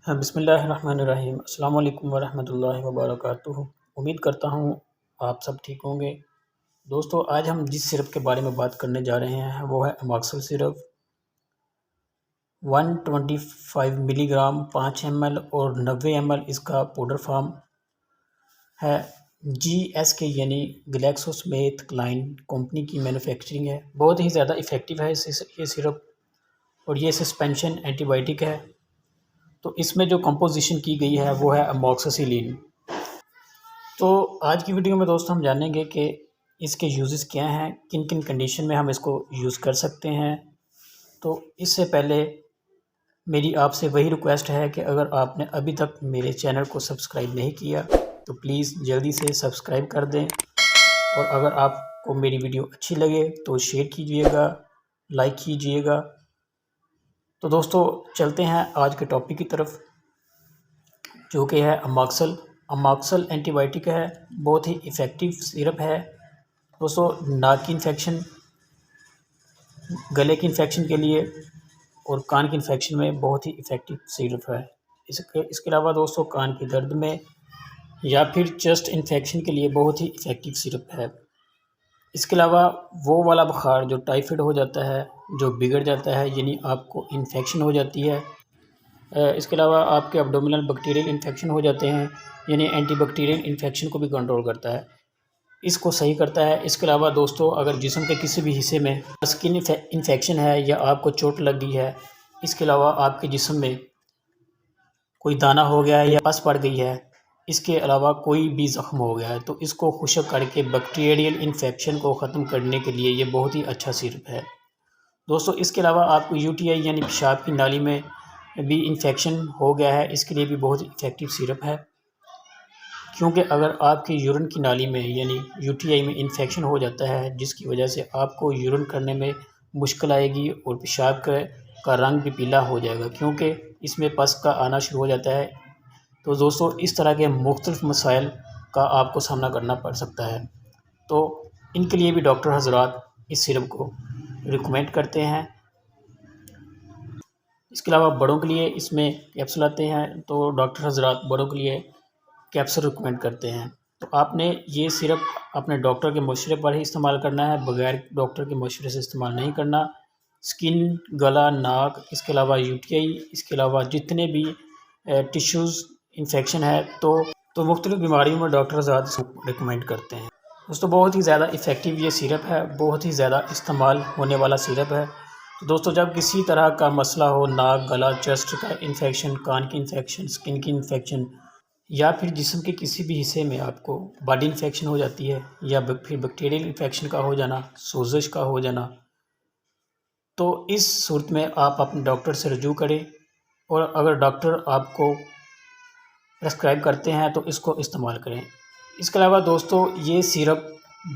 हाँ, बिस्मिल्लाहिर्रहमानिर्रहीम। अस्सलाम वालेकुम वरहमतुल्लाहि वबरकातुहू। उम्मीद करता हूँ आप सब ठीक होंगे। दोस्तों, आज हम जिस सिरप के बारे में बात करने जा रहे हैं वो है अमॉक्सल सिरप। 125 मिलीग्राम 5 ml और 90 ml इसका पाउडर फॉर्म है। GSK यानी ग्लैक्सोस्मिथक्लाइन कंपनी की मैन्युफैक्चरिंग है। बहुत ही ज़्यादा इफ़ेक्टिव है ये सिरप, और ये सस्पेंशन एंटीबायोटिक है। तो इसमें जो कंपोजिशन की गई है वो है अमॉक्सिसिलिन। तो आज की वीडियो में दोस्तों हम जानेंगे कि इसके यूजेस क्या हैं, किन किन कंडीशन में हम इसको यूज़ कर सकते हैं। तो इससे पहले मेरी आपसे वही रिक्वेस्ट है कि अगर आपने अभी तक मेरे चैनल को सब्सक्राइब नहीं किया तो प्लीज़ जल्दी से सब्सक्राइब कर दें, और अगर आपको मेरी वीडियो अच्छी लगे तो शेयर कीजिएगा, लाइक कीजिएगा। तो दोस्तों चलते हैं आज के टॉपिक की तरफ, जो कि है अमॉक्सल। अमॉक्सल एंटीबायोटिक है, बहुत ही इफ़ेक्टिव सिरप है दोस्तों। नाक की इन्फेक्शन, गले की इन्फेक्शन के लिए और कान की इन्फेक्शन में बहुत ही इफ़ेक्टिव सिरप है। इसके अलावा दोस्तों कान की दर्द में या फिर चेस्ट इन्फेक्शन के लिए बहुत ही इफ़ेक्टिव सिरप है। इसके अलावा वो वाला बुखार जो टाइफाइड हो जाता है, जो बिगड़ जाता है, यानी आपको इन्फेक्शन हो जाती है, इसके अलावा आपके एब्डोमिनल बैक्टीरियल इन्फेक्शन हो जाते हैं, यानी एंटीबैक्टीरियल इन्फेक्शन को भी कंट्रोल करता है, इसको सही करता है। इसके अलावा दोस्तों अगर जिस्म के किसी भी हिस्से में स्किन इन्फेक्शन है या आपको चोट लग गई है, इसके अलावा आपके जिस्म में कोई दाना हो गया है या पस पड़ गई है, इसके अलावा कोई भी ज़ख्म हो गया है, तो इसको खुश्क करके बैक्टीरियल इन्फेक्शन को ख़त्म करने के लिए ये बहुत ही अच्छा सिरप है दोस्तों। इसके अलावा आपको UTI यानी पेशाब की नाली में भी इन्फेक्शन हो गया है, इसके लिए भी बहुत इफ़ेक्टिव सिरप है। क्योंकि अगर आपकी यूरिन की नाली में यानी UTI में इन्फेक्शन हो जाता है, जिसकी वजह से आपको यूरिन करने में मुश्किल आएगी और पेशाब का रंग भी पीला हो जाएगा, क्योंकि इसमें पस का आना शुरू हो जाता है। तो दोस्तों इस तरह के मुख्तलिफ मसाइल का आपको सामना करना पड़ सकता है, तो इनके लिए भी डॉक्टर हज़रात इस सिरप को रिकमेंड करते हैं। इसके अलावा बड़ों के लिए इसमें कैप्सूल आते हैं, तो डॉक्टर हज़रात बड़ों के लिए कैप्सूल रिकमेंड करते हैं। तो आपने ये सिरप अपने डॉक्टर के मशवरे पर ही इस्तेमाल करना है, बगैर डॉक्टर के मशवरे से इस्तेमाल नहीं करना। स्किन, गला, नाक, इसके अलावा UTI, इसके अलावा जितने भी टिश्यूज़ इन्फेक्शन है, तो मुख्तलिफ़ बीमारियों में डॉक्टर हज़रात इसको रिकमेंड करते हैं। दोस्तों बहुत ही ज़्यादा इफ़ेक्टिव ये सिरप है, बहुत ही ज़्यादा इस्तेमाल होने वाला सिरप है। तो दोस्तों जब किसी तरह का मसला हो, नाक, गला, चेस्ट का इन्फेक्शन, कान की इन्फेक्शन, स्किन की इन्फेक्शन, या फिर जिस्म के किसी भी हिस्से में आपको बॉडी इन्फेक्शन हो जाती है, या फिर बैक्टीरियल इन्फेक्शन का हो जाना, सोजिश का हो जाना, तो इस सूरत में आप अपने डॉक्टर से रजू करें, और अगर डॉक्टर आपको प्रेस्क्राइब करते हैं तो इसको इस्तेमाल करें। इसके अलावा दोस्तों ये सिरप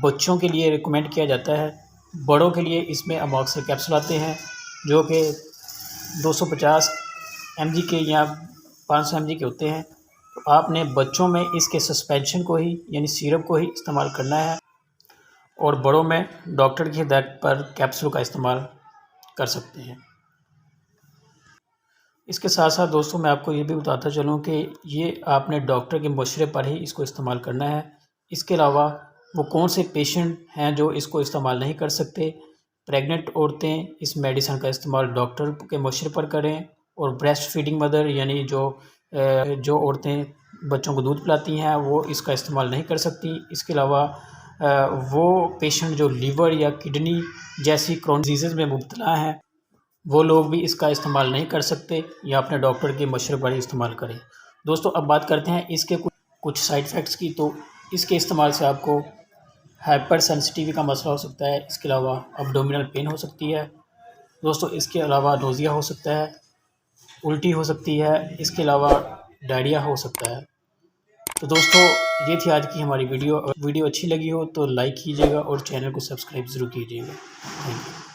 बच्चों के लिए रिकमेंड किया जाता है। बड़ों के लिए इसमें अमॉक्सल कैप्सूल आते हैं, जो कि 250 mg के या 500 mg के होते हैं। तो आपने बच्चों में इसके सस्पेंशन को ही यानी सिरप को ही इस्तेमाल करना है, और बड़ों में डॉक्टर की हिदायत पर कैप्सूल का इस्तेमाल कर सकते हैं। इसके साथ साथ दोस्तों मैं आपको ये भी बताता चलूँ कि ये आपने डॉक्टर के मशवरे पर ही इसको इस्तेमाल करना है। इसके अलावा वो कौन से पेशेंट हैं जो इसको इस्तेमाल नहीं कर सकते, प्रेग्नेंट औरतें इस मेडिसिन का इस्तेमाल डॉक्टर के मशवरे पर करें, और ब्रेस्ट फीडिंग मदर यानी जो औरतें बच्चों को दूध पिलाती हैं वो इसका इस्तेमाल नहीं कर सकती। इसके अलावा वो पेशेंट जो लीवर या किडनी जैसी क्रोनिक डिजीज़ में मुब्तला हैं, वो लोग भी इसका इस्तेमाल नहीं कर सकते, या अपने डॉक्टर के मशवरे पर ही इस्तेमाल करें। दोस्तों अब बात करते हैं इसके कुछ साइड इफ़ेक्ट्स की। तो इसके इस्तेमाल से आपको हाइपर सेंसिटिविटी का मसला हो सकता है, इसके अलावा अब्डोमिनल पेन हो सकती है दोस्तों, इसके अलावा नोज़िया हो सकता है, उल्टी हो सकती है, इसके अलावा डायरिया हो सकता है। तो दोस्तों ये थी आज की हमारी वीडियो। अगर वीडियो अच्छी लगी हो तो लाइक कीजिएगा और चैनल को सब्सक्राइब ज़रूर कीजिएगा। Thank you.